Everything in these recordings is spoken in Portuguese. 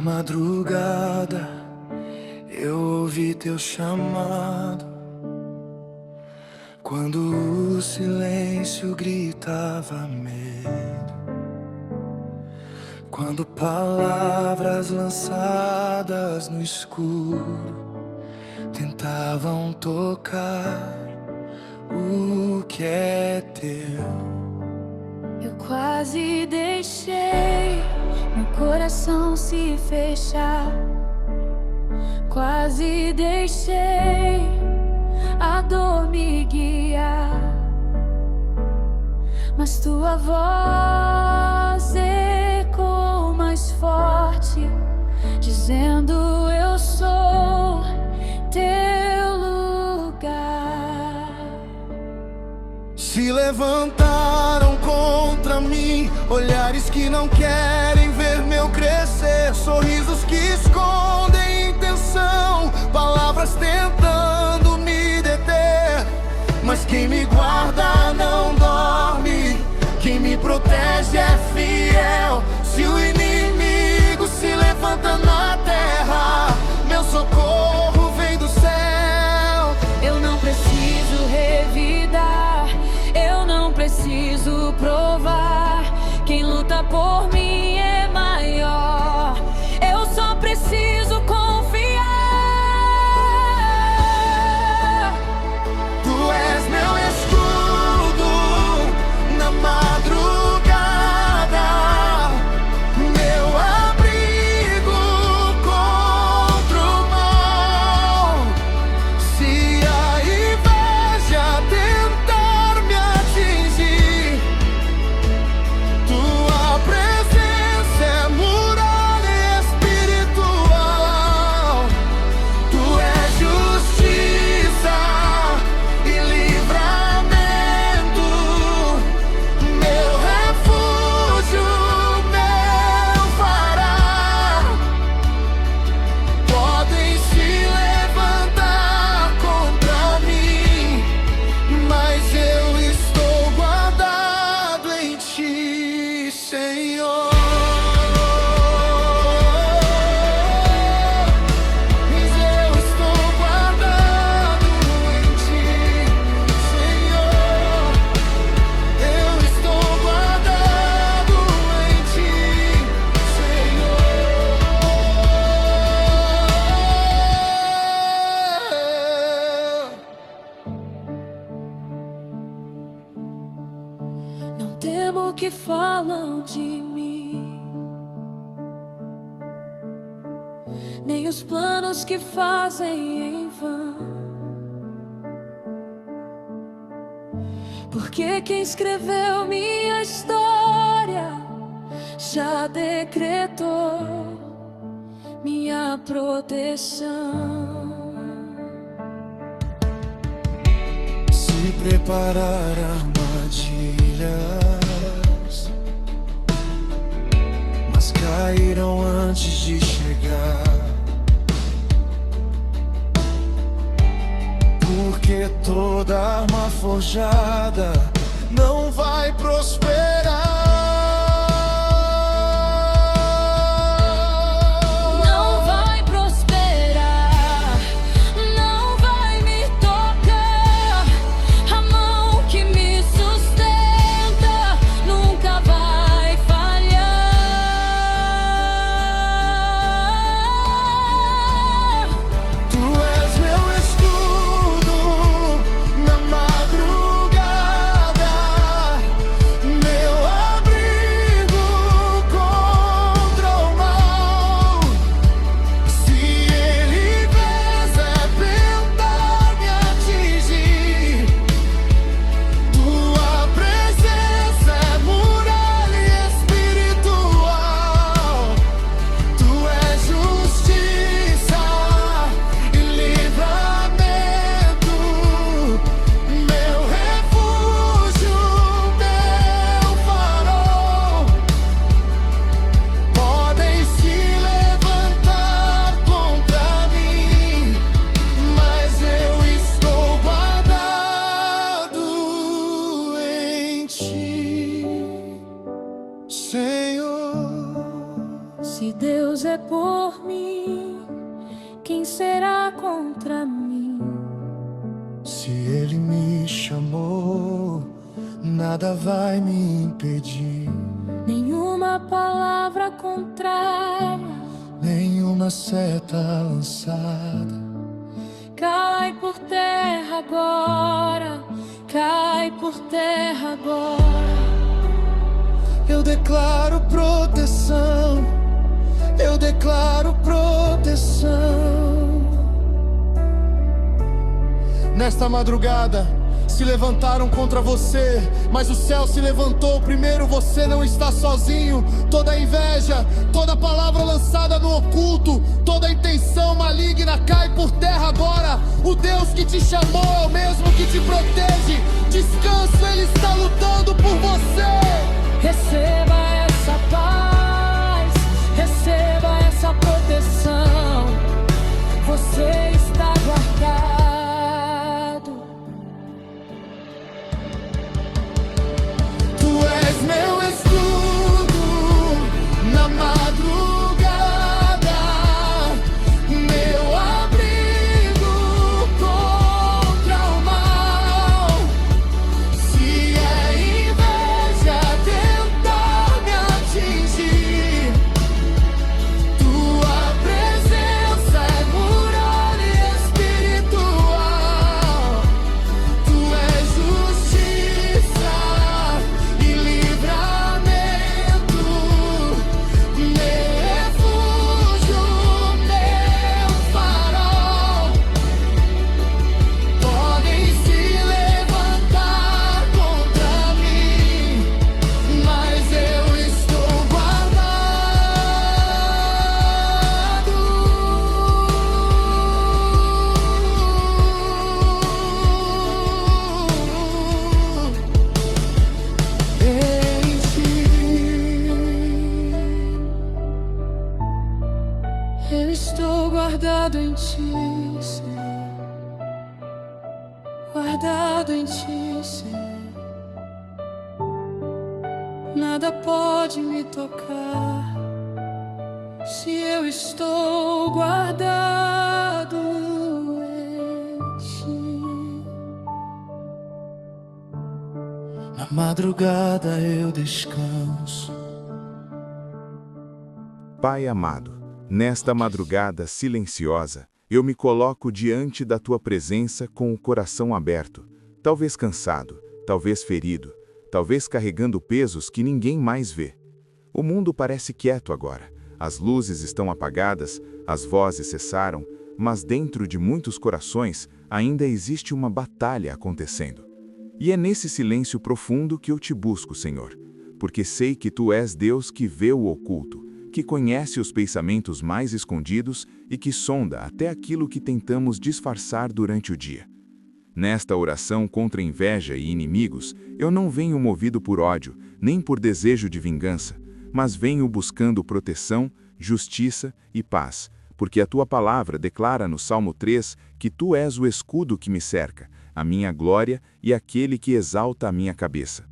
madrugada eu ouvi teu chamado, quando o silêncio gritava medo, quando palavras lançadas no escuro tentavam tocar o que é teu. Eu quase deixei meu coração se fechar, quase deixei a dor me guiar, mas tua voz ecoou mais forte, dizendo: eu sou teu lugar. Se levantaram contra mim olhares que não querem ver meu crescer, sorrisos que escondem intenção, palavras tentando me deter. Mas quem me guarda não dorme, quem me protege é fiel. Se o inimigo se levanta na terra, meu socorro vem do céu. Eu não preciso revidar, eu não preciso provar, quem luta por mim é maior. Eu só preciso confiar. Tu és meu escudo na madrugada, meu abrigo contra o mal. Se a inveja tentar me atingir, tua presença é muralha espiritual. Tu és justiça e livramento, meu refúgio, meu fará. Podem se levantar contra mim, mas eu estou guardado em ti, Senhor. Mas eu estou guardado em ti, Senhor. Eu estou guardado em ti, Senhor. Não temo o que falam de mim, nem os planos que fazem em vão, porque quem escreveu minha história já decretou minha proteção. Se preparar armadilhas, mas cairão antes de chegar, porque toda arma forjada não vai prosperar. Não vai prosperar, não vai me tocar. A mão que me sustenta nunca vai falhar. Tu és meu escudo na madrugada, por mim, quem será contra mim? Se Ele me chamou, nada vai me impedir. Nenhuma palavra contrária, Nenhuma seta lançada cai por terra agora, cai por terra agora. Eu declaro proteção, eu declaro proteção. Nesta madrugada se levantaram contra você, mas o céu se levantou primeiro. Você não está sozinho. Toda inveja, toda palavra lançada no oculto, toda intenção maligna cai por terra agora. O Deus que te chamou é o mesmo que te protege. Descanso, Ele está lutando por você. Receba essa paz, receba essa proteção. Você está guardado. Tu és meu escudo na madrugada, meu abrigo contra o mal. Se é inveja tentar me atingir, tua presença é muralha espiritual. Tu és justiça e livramento, meu refúgio, meu farol. Podem se levantar contra mim, mas eu estou guardado. Em ti. Eu estou guardado em ti, Senhor. Guardado em ti, Senhor. Nada pode me tocar, se eu estou guardado em ti. Na madrugada eu descanso. Pai amado, nesta madrugada silenciosa, eu me coloco diante da Tua presença com o coração aberto, talvez cansado, talvez ferido, talvez carregando pesos que ninguém mais vê. O mundo parece quieto agora, as luzes estão apagadas, as vozes cessaram, mas dentro de muitos corações ainda existe uma batalha acontecendo. E é nesse silêncio profundo que eu te busco, Senhor, porque sei que Tu és Deus que vê o oculto, que conhece os pensamentos mais escondidos e que sonda até aquilo que tentamos disfarçar durante o dia. Nesta oração contra inveja e inimigos, eu não venho movido por ódio, nem por desejo de vingança, mas venho buscando proteção, justiça e paz, porque a Tua palavra declara no Salmo 3 que Tu és o escudo que me cerca, a minha glória e aquele que exalta a minha cabeça.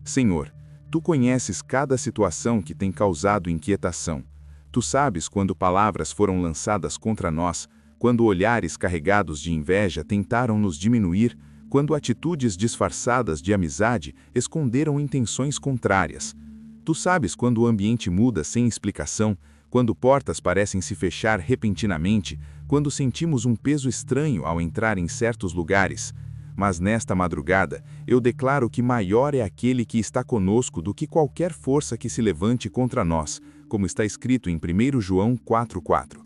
Senhor, Tu conheces cada situação que tem causado inquietação. Tu sabes quando palavras foram lançadas contra nós, quando olhares carregados de inveja tentaram nos diminuir, quando atitudes disfarçadas de amizade esconderam intenções contrárias. Tu sabes quando o ambiente muda sem explicação, quando portas parecem se fechar repentinamente, quando sentimos um peso estranho ao entrar em certos lugares. Mas nesta madrugada, eu declaro que maior é aquele que está conosco do que qualquer força que se levante contra nós, como está escrito em 1 João 4,4.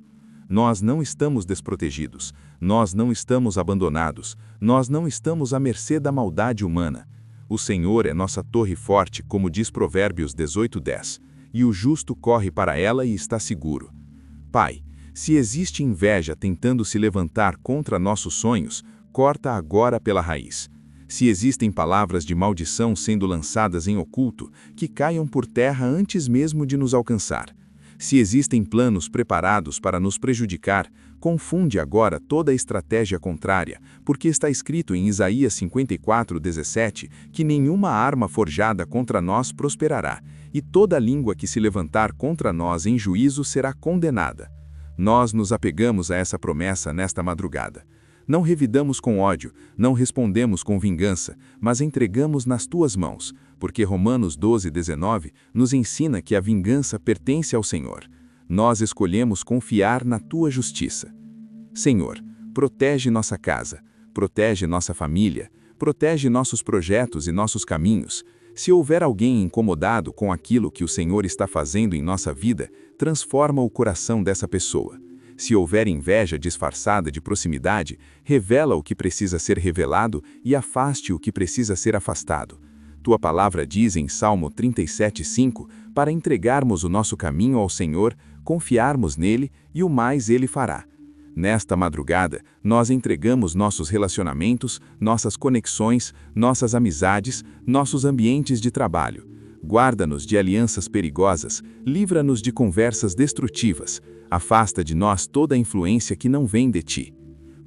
Nós não estamos desprotegidos, nós não estamos abandonados, nós não estamos à mercê da maldade humana. O Senhor é nossa torre forte, como diz Provérbios 18:10, e o justo corre para ela e está seguro. Pai, se existe inveja tentando se levantar contra nossos sonhos, corta agora pela raiz. Se existem palavras de maldição sendo lançadas em oculto, que caiam por terra antes mesmo de nos alcançar. Se existem planos preparados para nos prejudicar, confunde agora toda a estratégia contrária, porque está escrito em Isaías 54:17 que nenhuma arma forjada contra nós prosperará, e toda língua que se levantar contra nós em juízo será condenada. Nós nos apegamos a essa promessa nesta madrugada. Não revidamos com ódio, não respondemos com vingança, mas entregamos nas tuas mãos, porque Romanos 12:19 nos ensina que a vingança pertence ao Senhor. Nós escolhemos confiar na tua justiça. Senhor, protege nossa casa, protege nossa família, protege nossos projetos e nossos caminhos. Se houver alguém incomodado com aquilo que o Senhor está fazendo em nossa vida, transforma o coração dessa pessoa. Se houver inveja disfarçada de proximidade, revela o que precisa ser revelado e afaste o que precisa ser afastado. Tua palavra diz em Salmo 37:5, para entregarmos o nosso caminho ao Senhor, confiarmos nele e o mais ele fará. Nesta madrugada, nós entregamos nossos relacionamentos, nossas conexões, nossas amizades, nossos ambientes de trabalho. Guarda-nos de alianças perigosas, livra-nos de conversas destrutivas, afasta de nós toda a influência que não vem de ti.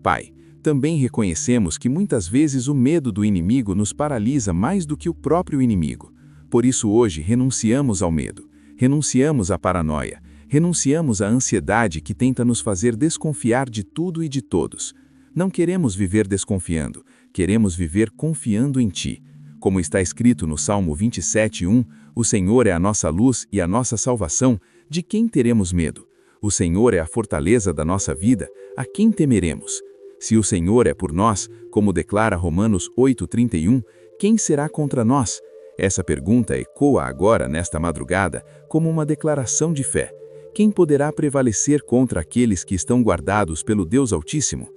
Pai, também reconhecemos que muitas vezes o medo do inimigo nos paralisa mais do que o próprio inimigo. Por isso hoje renunciamos ao medo, renunciamos à paranoia, renunciamos à ansiedade que tenta nos fazer desconfiar de tudo e de todos. Não queremos viver desconfiando, queremos viver confiando em ti. Como está escrito no Salmo 27:1, o Senhor é a nossa luz e a nossa salvação, de quem teremos medo? O Senhor é a fortaleza da nossa vida, a quem temeremos? Se o Senhor é por nós, como declara Romanos 8:31, quem será contra nós? Essa pergunta ecoa agora nesta madrugada como uma declaração de fé. Quem poderá prevalecer contra aqueles que estão guardados pelo Deus Altíssimo?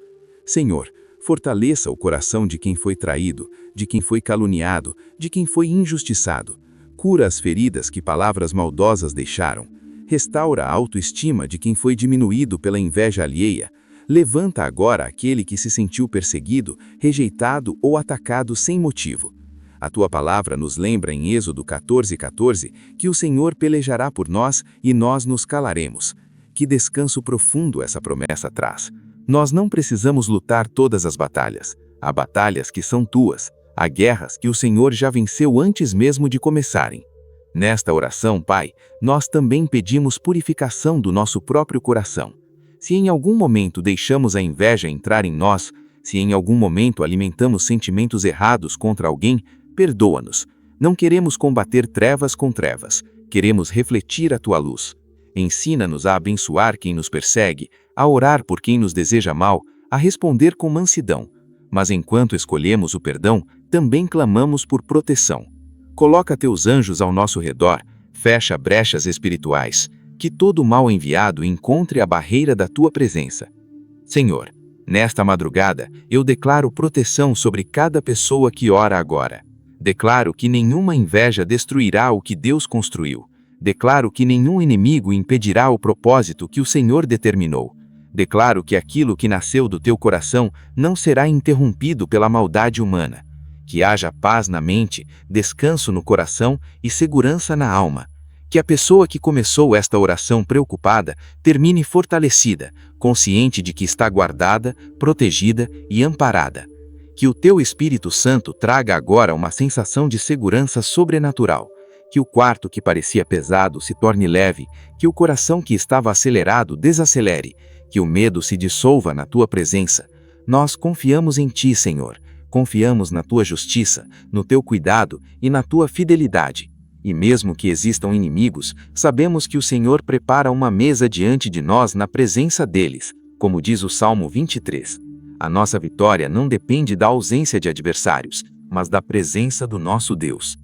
Senhor, fortaleça o coração de quem foi traído, de quem foi caluniado, de quem foi injustiçado. Cura as feridas que palavras maldosas deixaram. Restaura a autoestima de quem foi diminuído pela inveja alheia. Levanta agora aquele que se sentiu perseguido, rejeitado ou atacado sem motivo. A tua palavra nos lembra em Êxodo 14:14 que o Senhor pelejará por nós e nós nos calaremos. Que descanso profundo essa promessa traz. Nós não precisamos lutar todas as batalhas. Há batalhas que são tuas. Há guerras que o Senhor já venceu antes mesmo de começarem. Nesta oração, Pai, nós também pedimos purificação do nosso próprio coração. Se em algum momento deixamos a inveja entrar em nós, se em algum momento alimentamos sentimentos errados contra alguém, perdoa-nos. Não queremos combater trevas com trevas, queremos refletir a tua luz. Ensina-nos a abençoar quem nos persegue, a orar por quem nos deseja mal, a responder com mansidão. Mas enquanto escolhemos o perdão, também clamamos por proteção. Coloca teus anjos ao nosso redor, fecha brechas espirituais, que todo mal enviado encontre a barreira da tua presença. Senhor, nesta madrugada, eu declaro proteção sobre cada pessoa que ora agora. Declaro que nenhuma inveja destruirá o que Deus construiu. Declaro que nenhum inimigo impedirá o propósito que o Senhor determinou. Declaro que aquilo que nasceu do teu coração não será interrompido pela maldade humana. Que haja paz na mente, descanso no coração e segurança na alma. Que a pessoa que começou esta oração preocupada termine fortalecida, consciente de que está guardada, protegida e amparada. Que o teu Espírito Santo traga agora uma sensação de segurança sobrenatural. Que o quarto que parecia pesado se torne leve, que o coração que estava acelerado desacelere, que o medo se dissolva na tua presença. Nós confiamos em ti, Senhor. Confiamos na tua justiça, no teu cuidado e na tua fidelidade. E mesmo que existam inimigos, sabemos que o Senhor prepara uma mesa diante de nós na presença deles, como diz o Salmo 23. A nossa vitória não depende da ausência de adversários, mas da presença do nosso Deus.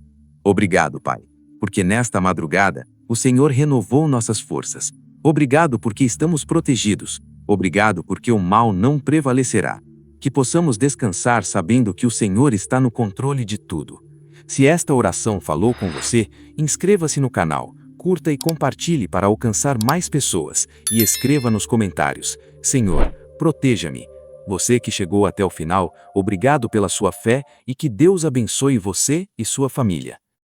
Obrigado, Pai, porque nesta madrugada, o Senhor renovou nossas forças. Obrigado porque estamos protegidos. Obrigado porque o mal não prevalecerá. Que possamos descansar sabendo que o Senhor está no controle de tudo. Se esta oração falou com você, inscreva-se no canal, curta e compartilhe para alcançar mais pessoas e escreva nos comentários: Senhor, proteja-me. Você que chegou até o final, obrigado pela sua fé e que Deus abençoe você e sua família.